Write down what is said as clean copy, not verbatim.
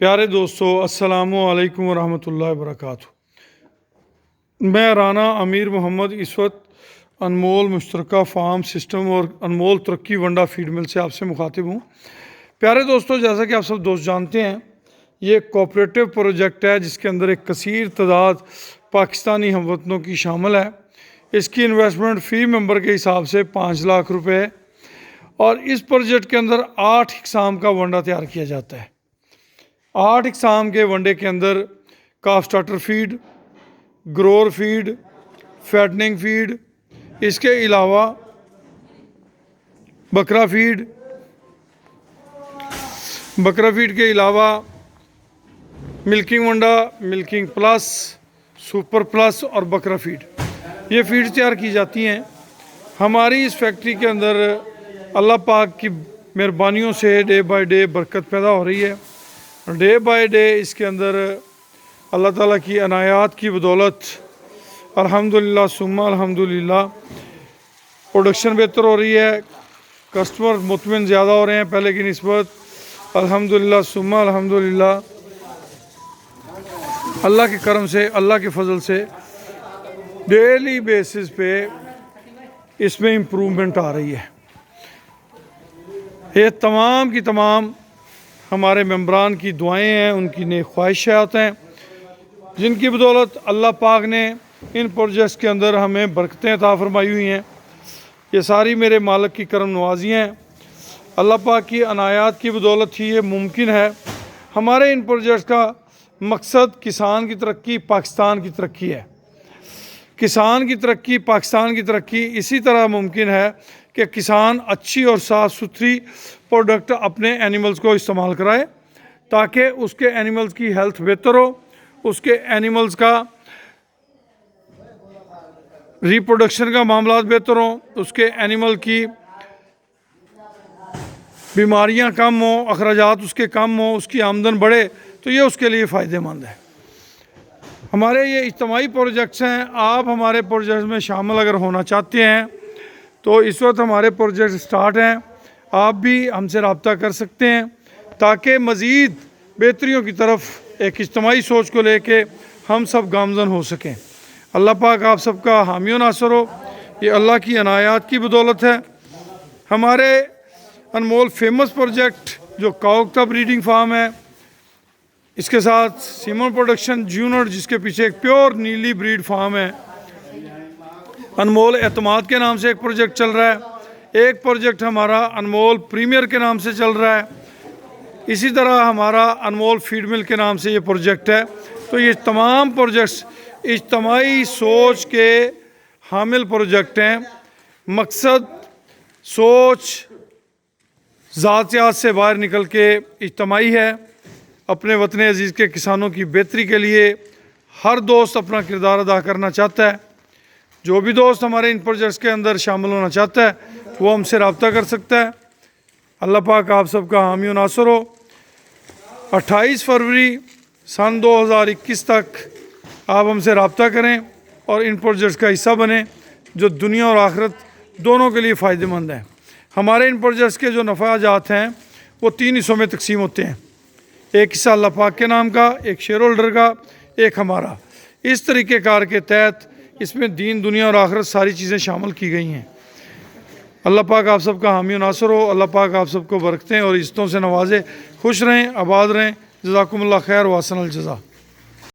प्यारे दोस्तों, अस्सलामु अलैकुम वरहमतुल्लाहि वबरकातुहू। मैं राना अमीर मोहम्मद इस वक्त अनमोल मुश्तरका फार्म सिस्टम और अनमोल तरक्की वंडा फीड मिल से आपसे मुखातिब हूँ। प्यारे दोस्तों, जैसा कि आप सब दोस्त जानते हैं, ये एक कोऑपरेटिव प्रोजेक्ट है जिसके अंदर एक कसीर तादाद पाकिस्तानी हमवतनों की शामिल है। इसकी इन्वेस्टमेंट फ़ी मेंबर के हिसाब से 5 लाख रुपए है और इस प्रोजेक्ट के अंदर 8 इकसाम का वंडा तैयार किया जाता है। 8 इकसाम के वनडे के अंदर calf starter feed, grower feed, fattening feed, इसके अलावा बकरा फीड के अलावा मिल्किंग वंडा, मिल्किंग प्लस, सुपर प्लस और बकरा फीड, ये फीड तैयार की जाती हैं। हमारी इस फैक्ट्री के अंदर अल्लाह पाक की मेहरबानियों से डे बाय डे बरकत पैदा हो रही है। डे बाय डे इसके अंदर अल्लाह ताला की अनायात की बदौलत अल्हम्दुलिल्लाह सुम्मा अल्हम्दुलिल्लाह प्रोडक्शन बेहतर हो रही है, कस्टमर मुतमिन ज़्यादा हो रहे हैं पहले की निस्बत। अल्हम्दुलिल्लाह सुम्मा अल्हम्दुलिल्लाह अल्लाह के करम से, अल्लाह के फजल से डेली बेसिस पे इसमें इम्प्रूवमेंट आ रही है। ये तमाम की तमाम हमारे मेंबरान की दुआएं हैं, उनकी नेक ख्वाहिशात हैं, जिनकी बदौलत अल्लाह पाक ने इन प्रोजेक्ट्स के अंदर हमें बरकतें अता फरमाई हुई हैं। ये सारी मेरे मालिक की करम नवाजियाँ हैं। अल्लाह पाक की अनायात की बदौलत ही ये मुमकिन है। हमारे इन प्रोजेक्ट्स का मकसद किसान की तरक्की, पाकिस्तान की तरक्की है। किसान की तरक्की, पाकिस्तान की तरक्की इसी तरह मुमकिन है कि किसान अच्छी और साफ़ सुथरी प्रोडक्ट अपने एनिमल्स को इस्तेमाल कराए ताकि उसके एनिमल्स की हेल्थ बेहतर हो, उसके एनिमल्स का रिप्रोडक्शन का मामला बेहतर हो, उसके एनिमल की बीमारियां कम हो, अखराजात उसके कम हो, उसकी आमदन बढ़े, तो ये उसके लिए फ़ायदेमंद है। हमारे ये इज्तिमाई प्रोजेक्ट्स हैं। आप हमारे प्रोजेक्ट्स में शामिल अगर होना चाहते हैं तो इस वक्त हमारे प्रोजेक्ट स्टार्ट हैं। आप भी हमसे रब्ता कर सकते हैं ताकि मज़ीद बेहतरियों की तरफ एक इज्तिमाई सोच को लेके हम सब गामज़न हो सकें। अल्लाह पाक आप सबका हामी नासर हो। ये अल्लाह की अनायात की बदौलत है। हमारे अनमोल फेमस प्रोजेक्ट जो काउक्ता ब्रीडिंग फार्म है, इसके साथ सीमन प्रोडक्शन जूनियर, जिसके पीछे एक प्योर नीली ब्रीड फार्म है, अनमोल एतमाद के नाम से एक प्रोजेक्ट चल रहा है। एक प्रोजेक्ट हमारा अनमोल प्रीमियर के नाम से चल रहा है। इसी तरह हमारा अनमोल फीड मिल के नाम से ये प्रोजेक्ट है। तो ये तमाम प्रोजेक्ट्स इज्तिमाई सोच के हामिल प्रोजेक्ट हैं। मकसद सोच ज़ातियात से बाहर निकल के इज्तिमाई है। अपने वतन अज़ीज़ के किसानों की बेहतरी के लिए हर दोस्त अपना किरदार अदा करना चाहता है। जो भी दोस्त हमारे इन प्रोजेक्ट्स के अंदर शामिल होना चाहता है वो हमसे रब्ता कर सकता है। अल्लाह पाक आप सबका हामी व नासर हो। 28 फरवरी सन 2021 तक आप हमसे रब्ता करें और इन प्रोजेक्ट्स का हिस्सा बने जो दुनिया और आखिरत दोनों के लिए फ़ायदेमंद हैं। हमारे इन प्रोजेक्ट्स के जो नफ़ाजात हैं वो 3 हिस्सों में तकसीम होते हैं। एक हिस्सा अल्लाह पाक के नाम का, एक शेयर होल्डर का, एक हमारा। इस तरीक़ेकार के तहत इसमें दीन, दुनिया और आखिरत सारी चीज़ें शामिल की गई हैं। अल्लाह पाक आप सबका हामी नासर हो। अल्लाह पाक आप सबको बरकतें और इज़्ज़तों से नवाजे। खुश रहें, आबाद रहें। जज़ाकुमुल्लाह खैर व अहसनल जज़ा।